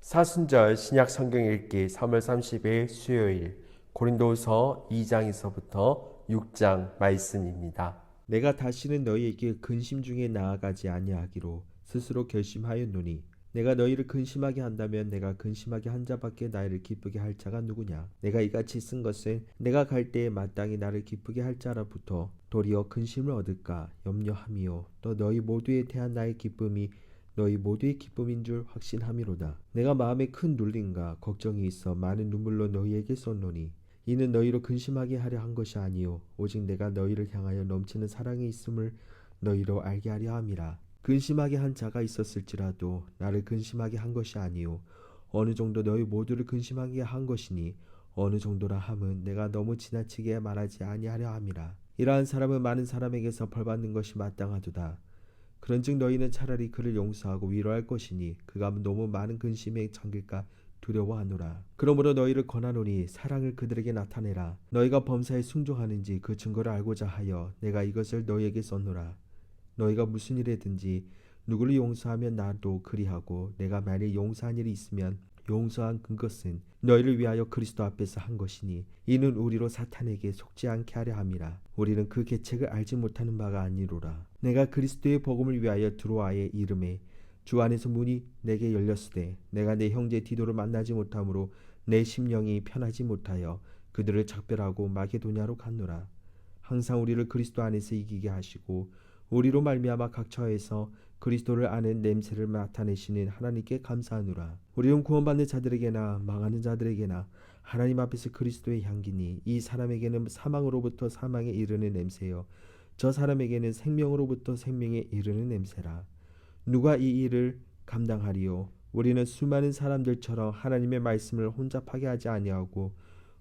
사순절 신약 성경 읽기 3월 30일 수요일 고린도후서 2장에서부터 6장 말씀입니다. 내가 다시는 너희에게 근심 중에 나아가지 아니하기로 스스로 결심하였노니 내가 너희를 근심하게 한다면 내가 근심하게 한 자밖에 나를 기쁘게 할 자가 누구냐. 내가 이같이 쓴 것은 내가 갈 때에 마땅히 나를 기쁘게 할 자로부터 도리어 근심을 얻을까 염려함이요 또 너희 모두에 대한 나의 기쁨이 너희 모두의 기쁨인 줄 확신함이로다. 내가 마음에 큰 눌림과 걱정이 있어 많은 눈물로 너희에게 썼노니 이는 너희로 근심하게 하려 한 것이 아니요 오직 내가 너희를 향하여 넘치는 사랑이 있음을 너희로 알게 하려 함이라. 근심하게 한 자가 있었을지라도 나를 근심하게 한 것이 아니요 어느 정도 너희 모두를 근심하게 한 것이니 어느 정도라 함은 내가 너무 지나치게 말하지 아니하려 함이라. 이러한 사람은 많은 사람에게서 벌받는 것이 마땅하도다. 그런즉 너희는 차라리 그를 용서하고 위로할 것이니 그가 너무 많은 근심에 잠길까 두려워하노라. 그러므로 너희를 권하노니 사랑을 그들에게 나타내라. 너희가 범사에 순종하는지 그 증거를 알고자 하여 내가 이것을 너희에게 썼노라. 너희가 무슨 일이든지 누구를 용서하면 나도 그리하고 내가 만일 용서한 일이 있으면 용서한 그것은 너희를 위하여 그리스도 앞에서 한 것이니 이는 우리로 사탄에게 속지 않게 하려 함이라. 우리는 그 계책을 알지 못하는 바가 아니로라. 내가 그리스도의 복음을 위하여 드로아의 이름에 주 안에서 문이 내게 열렸으되 내가 내 형제 디도를 만나지 못하므로 내 심령이 편하지 못하여 그들을 작별하고 마게도냐로 갔노라. 항상 우리를 그리스도 안에서 이기게 하시고 우리로 말미암아 각 처에서 그리스도를 아는 냄새를 나타내시는 하나님께 감사하노라. 우리는 구원받는 자들에게나 망하는 자들에게나 하나님 앞에서 그리스도의 향기니 이 사람에게는 사망으로부터 사망에 이르는 냄새요 저 사람에게는 생명으로부터 생명에 이르는 냄새라. 누가 이 일을 감당하리요? 우리는 수많은 사람들처럼 하나님의 말씀을 혼잡하게 하지 아니하고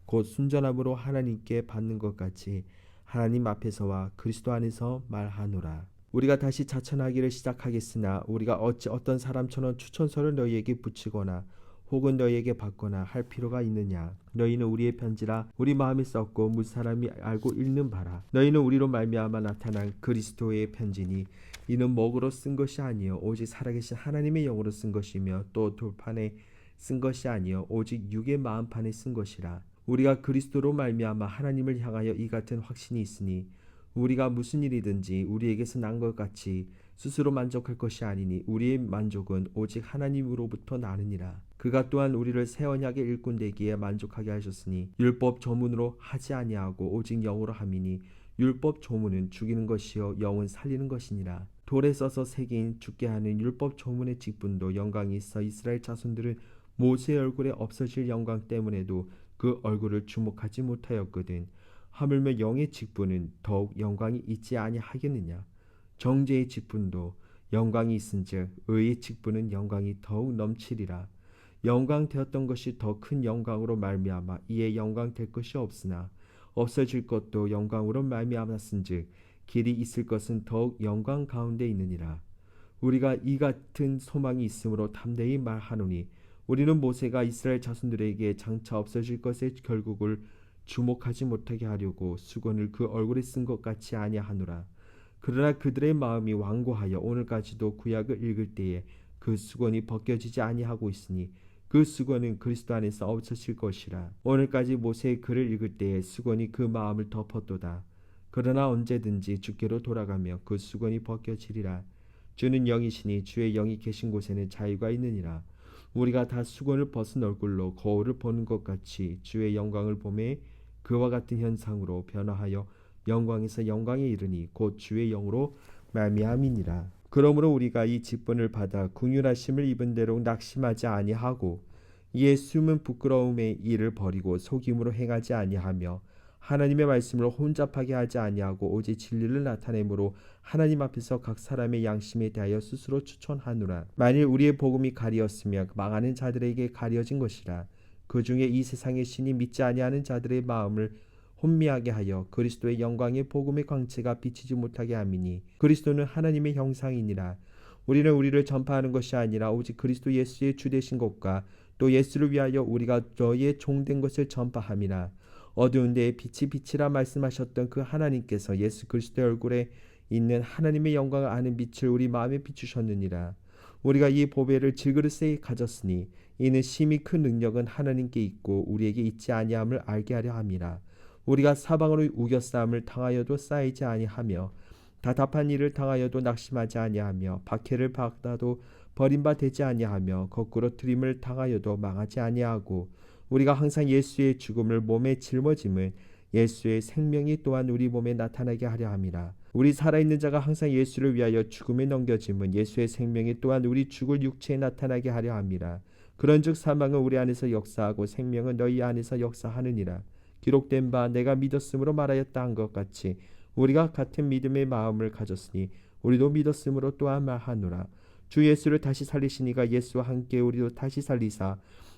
곧 순전함으로 하나님께 받는 것 같이 하나님 앞에서와 그리스도 안에서 말하노라. 우리가 다시 자천하기를 시작하겠으나 우리가 어찌 어떤 사람처럼 추천서를 너희에게 붙이거나 혹은 너희에게 받거나 할 필요가 있느냐. 너희는 우리의 편지라 우리 마음에 썼고 무사람이 알고 읽는 바라. 너희는 우리로 말미암아 나타난 그리스도의 편지니 이는 먹으로 쓴 것이 아니요 오직 살아계신 하나님의 영으로 쓴 것이며 또 돌판에 쓴 것이 아니요 오직 육의 마음판에 쓴 것이라. 우리가 그리스도로 말미암아 하나님을 향하여 이 같은 확신이 있으니 우리가 무슨 일이든지 우리에게서 난 것 같이 스스로 만족할 것이 아니니 우리의 만족은 오직 하나님으로부터 나느니라. 그가 또한 우리를 새 언약의 일꾼 되기에 만족하게 하셨으니 율법 조문으로 하지 아니하고 오직 영으로 함이니 율법 조문은 죽이는 것이요 영은 살리는 것이니라. 돌에 써서 새긴 죽게 하는 율법 조문의 직분도 영광이 있어 이스라엘 자손들은 모세의 얼굴에 없어질 영광 때문에도 그 얼굴을 주목하지 못하였거든. 하물며 영의 직분은 더욱 영광이 있지 아니하겠느냐. 정죄의 직분도 영광이 있은즉 의의 직분은 영광이 더욱 넘치리라. 영광 되었던 것이 더 큰 영광으로 말미암아 이에 영광 될 것이 없으나 없어질 것도 영광으로 말미암았은즉 길이 있을 것은 더욱 영광 가운데 있느니라. 우리가 이 같은 소망이 있으므로 담대히 말하노니 우리는 모세가 이스라엘 자손들에게 장차 없어질 것의 결국을 주목하지 못하게 하려고 수건을 그 얼굴에 쓴 것 같이 아니하노라. 그러나 그들의 마음이 완고하여 오늘까지도 구약을 읽을 때에 그 수건이 벗겨지지 아니하고 있으니 그 수건은 그리스도 안에서 없어질 것이라. 오늘까지 모세의 글을 읽을 때에 수건이 그 마음을 덮었도다. 그러나 언제든지 주께로 돌아가며 그 수건이 벗겨지리라. 주는 영이시니 주의 영이 계신 곳에는 자유가 있느니라. 우리가 다 수건을 벗은 얼굴로 거울을 보는 것 같이 주의 영광을 보매 그와 같은 현상으로 변화하여 영광에서 영광에 이르니 곧 주의 영으로 말미암이니라. 그러므로 우리가 이 직분을 받아 긍휼하심을 입은 대로 낙심하지 아니하고 이에 숨은 부끄러움의 일을 버리고 속임으로 행하지 아니하며 하나님의 말씀을 혼잡하게 하지 아니하고 오직 진리를 나타내므로 하나님 앞에서 각 사람의 양심에 대하여 스스로 추천하노라. 만일 우리의 복음이 가리었으며 망하는 자들에게 가려진 것이라. 그 중에 이 세상의 신이 믿지 아니하는 자들의 마음을 혼미하게 하여 그리스도의 영광의 복음의 광채가 비치지 못하게 함이니 그리스도는 하나님의 형상이니라. 우리는 우리를 전파하는 것이 아니라 오직 그리스도 예수의 주 되신 것과 또 예수를 위하여 우리가 너희의 종된 것을 전파함이라. 어두운 데에 빛이 빛이라 말씀하셨던 그 하나님께서 예수 그리스도의 얼굴에 있는 하나님의 영광을 아는 빛을 우리 마음에 비추셨느니라. 우리가 이 보배를 질그릇에 가졌으니 이는 심히 큰 능력은 하나님께 있고 우리에게 있지 아니함을 알게 하려 함이라. 우리가 사방으로 우겨싸움을 당하여도 쌓이지 아니하며 답답한 일을 당하여도 낙심하지 아니하며 박해를 받아도 버림받지 아니하며 거꾸로 트림을 당하여도 망하지 아니하고 우리가 항상 예수의 죽음을 몸에 짊어짐은 예수의 생명이 또한 우리 몸에 나타나게 하려 함이라. 우리 살아있는 자가 항상 예수를 위하여 죽음에 넘겨짐은 예수의 생명이 또한 우리 죽을 육체에 나타나게 하려 함이라. 그런즉 사망은 우리 안에서 역사하고 생명은 너희 안에서 역사하느니라. 기록된 바 내가 믿었으므로 말하였다 한 것 같이 우리가 같은 믿음의 마음을 가졌으니 우리도 믿었으므로 또한 말하노라. 주 예수를 다시 살리시니가 예수와 함께 우리도 다시 살리사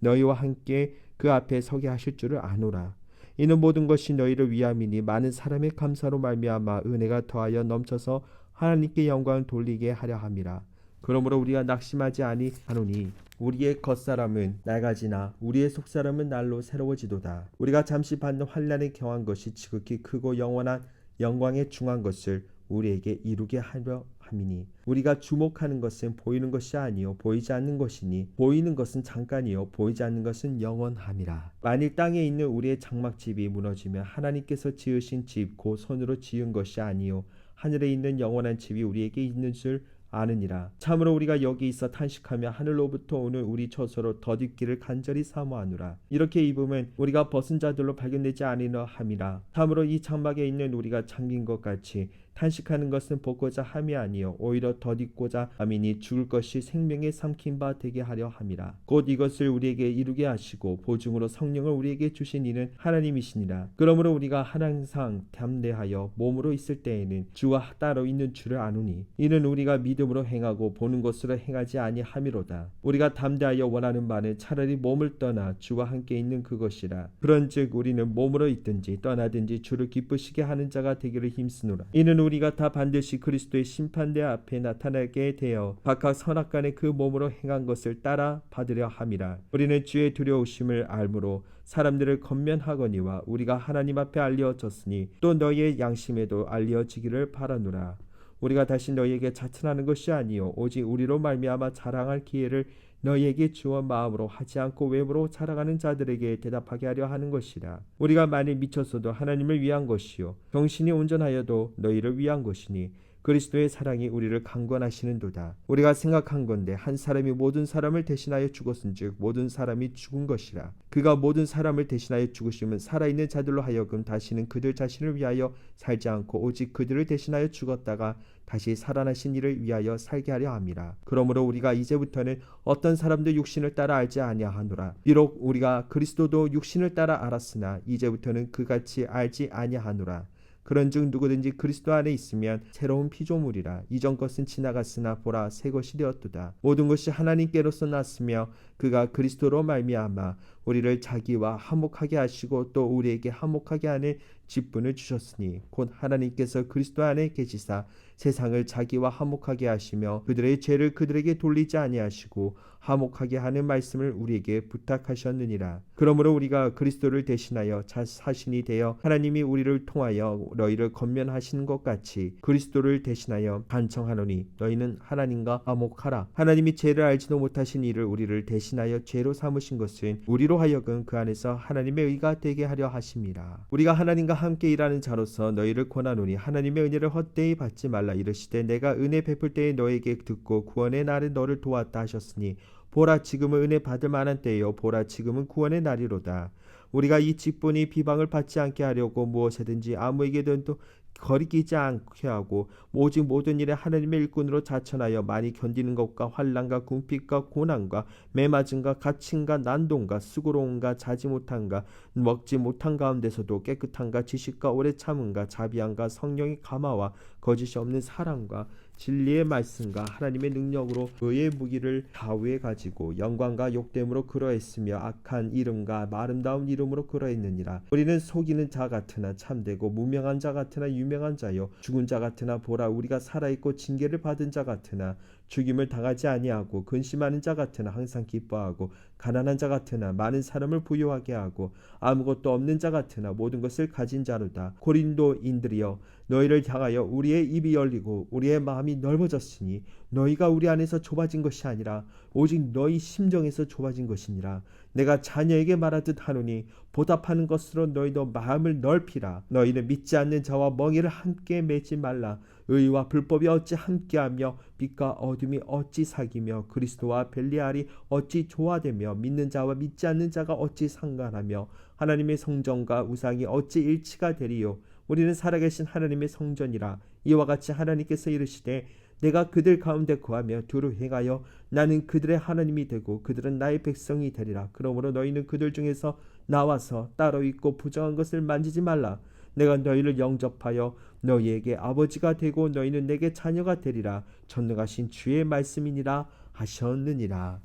너희와 함께 그 앞에 서게 하실 줄을 아노라. 이는 모든 것이 너희를 위함이니 많은 사람의 감사로 말미암아 은혜가 더하여 넘쳐서 하나님께 영광을 돌리게 하려 함이라. 그러므로 우리가 낙심하지 아니하노니 우리의 겉사람은 낡아지나 우리의 속사람은 날로 새로워지도다. 우리가 잠시 받는 환난에 경한 것이 지극히 크고 영원한 영광에 중한 것을 우리에게 이루게 하려 함이니 우리가 주목하는 것은 보이는 것이 아니요 보이지 않는 것이니 보이는 것은 잠깐이요 보이지 않는 것은 영원함이라. 만일 땅에 있는 우리의 장막집이 무너지면 하나님께서 지으신 집 곧 손으로 지은 것이 아니요 하늘에 있는 영원한 집이 우리에게 있는 줄 아느니라. 참으로 우리가 여기 있어 탄식하며 하늘로부터 오는 우리 처소로 덧입기를 간절히 사모하노라. 이렇게 입으면 우리가 벗은 자들로 발견되지 아니려 함이라. 참으로 이 장막에 있는 우리가 잠긴 것 같이 탄식하는 것은 벗고자 함이 아니요 오히려 덧입고자 함이니 죽을 것이 생명에 삼킨 바 되게 하려 함이라. 곧 이것을 우리에게 이루게 하시고 보증으로 성령을 우리에게 주신 이는 하나님이시니라. 그러므로 우리가 항상 담대하여 몸으로 있을 때에는 주와 따로 있는 줄을 아노니 이는 우리가 믿음으로 행하고 보는 것으로 행하지 아니함이로다. 우리가 담대하여 원하는 바는 차라리 몸을 떠나 주와 함께 있는 그것이라. 그런즉 우리는 몸으로 있든지 떠나든지 주를 기쁘시게 하는 자가 되기를 힘쓰노라. 이는 우리가 다 반드시 그리스도의 심판대 앞에 나타나게 되어 각각 선악간에 그 몸으로 행한 것을 따라 받으려 함이라. 우리는 주의 두려우심을 알므로 사람들을 건면하거니와 우리가 하나님 앞에 알려졌으니 또 너희의 양심에도 알려지기를 바라노라. 우리가 다시 너희에게 자천하는 것이 아니요 오직 우리로 말미암아 자랑할 기회를 너희에게 주어 마음으로 하지 않고 외모로 자랑하는 자들에게 대답하게 하려 하는 것이라. 우리가 만일 미쳤어도 하나님을 위한 것이요 정신이 온전하여도 너희를 위한 것이니 그리스도의 사랑이 우리를 강권하시는도다. 우리가 생각한 건데 한 사람이 모든 사람을 대신하여 죽었은즉 모든 사람이 죽은 것이라. 그가 모든 사람을 대신하여 죽으심은 살아있는 자들로 하여금 다시는 그들 자신을 위하여 살지 않고 오직 그들을 대신하여 죽었다가 다시 살아나신 이를 위하여 살게 하려 함이라. 그러므로 우리가 이제부터는 어떤 사람도 육신을 따라 알지 아니하노라. 비록 우리가 그리스도도 육신을 따라 알았으나 이제부터는 그같이 알지 아니하노라. 그런즉 누구든지 그리스도 안에 있으면 새로운 피조물이라. 이전 것은 지나갔으나 보라 새 것이 되었도다. 모든 것이 하나님께로서 났으며 그가 그리스도로 말미암아 우리를 자기와 화목하게 하시고 또 우리에게 화목하게 하는 직분을 주셨으니 곧 하나님께서 그리스도 안에 계시사 세상을 자기와 화목하게 하시며 그들의 죄를 그들에게 돌리지 아니하시고 화목하게 하는 말씀을 우리에게 부탁하셨느니라. 그러므로 우리가 그리스도를 대신하여 자사신이 되어 하나님이 우리를 통하여 너희를 건면하시는 것 같이 그리스도를 대신하여 간청하노니 너희는 하나님과 화목하라. 하나님이 죄를 알지도 못하신 이를 우리를 대신하여 죄로 삼으신 것은 우리로 하여금 그 안에서 하나님의 의가 되게 하려 하심이라. 우리가 하나님과 함께 일하는 자로서 너희를 권하노니 하나님의 은혜를 헛되이 받지 말라. 이르시되 내가 은혜 베풀 때에 너에게 듣고 구원의 날에 너를 도왔다 하셨으니 보라 지금은 은혜 받을 만한 때요 보라 지금은 구원의 날이로다. 우리가 이 직분이 비방을 받지 않게 하려고 무엇이든지 아무에게도 거리끼지 않게 하고 오직 모든 일에 하나님의 일꾼으로 자천하여 많이 견디는 것과 환난과 궁핍과 고난과 매맞음과 갇힘과 난동과 수고로움과 자지 못함과 먹지 못한 가운데서도 깨끗함과 지식과 오래 참음과 자비함과 성령의 감화와 거짓이 없는 사랑과 진리의 말씀과 하나님의 능력으로 의의 무기를 좌우에 가지고 영광과 욕됨으로 그러했으며 악한 이름과 아름다운 이름으로 그러했느니라. 우리는 속이는 자 같으나 참되고 무명한 자 같으나 유명한 자요 죽은 자 같으나 보라 우리가 살아있고 징계를 받은 자 같으나 죽임을 당하지 아니하고 근심하는 자 같으나 항상 기뻐하고 가난한 자 같으나 많은 사람을 부유하게 하고 아무것도 없는 자 같으나 모든 것을 가진 자로다. 고린도인들이여 너희를 향하여 우리의 입이 열리고 우리의 마음이 넓어졌으니 너희가 우리 안에서 좁아진 것이 아니라 오직 너희 심정에서 좁아진 것이니라. 내가 자녀에게 말하듯 하노니 보답하는 것으로 너희도 마음을 넓히라. 너희는 믿지 않는 자와 멍에를 함께 매지 말라. 의와 불법이 어찌 함께하며 빛과 어둠이 어찌 사귀며 그리스도와 벨리알이 어찌 조화되며 믿는 자와 믿지 않는 자가 어찌 상관하며 하나님의 성전과 우상이 어찌 일치가 되리요. 우리는 살아계신 하나님의 성전이라. 이와 같이 하나님께서 이르시되 내가 그들 가운데 거하며 두루 행하여 나는 그들의 하나님이 되고 그들은 나의 백성이 되리라. 그러므로 너희는 그들 중에서 나와서 따로 있고 부정한 것을 만지지 말라. 내가 너희를 영접하여 너희에게 아버지가 되고 너희는 내게 자녀가 되리라. 전능하신 주의 말씀이니라 하셨느니라.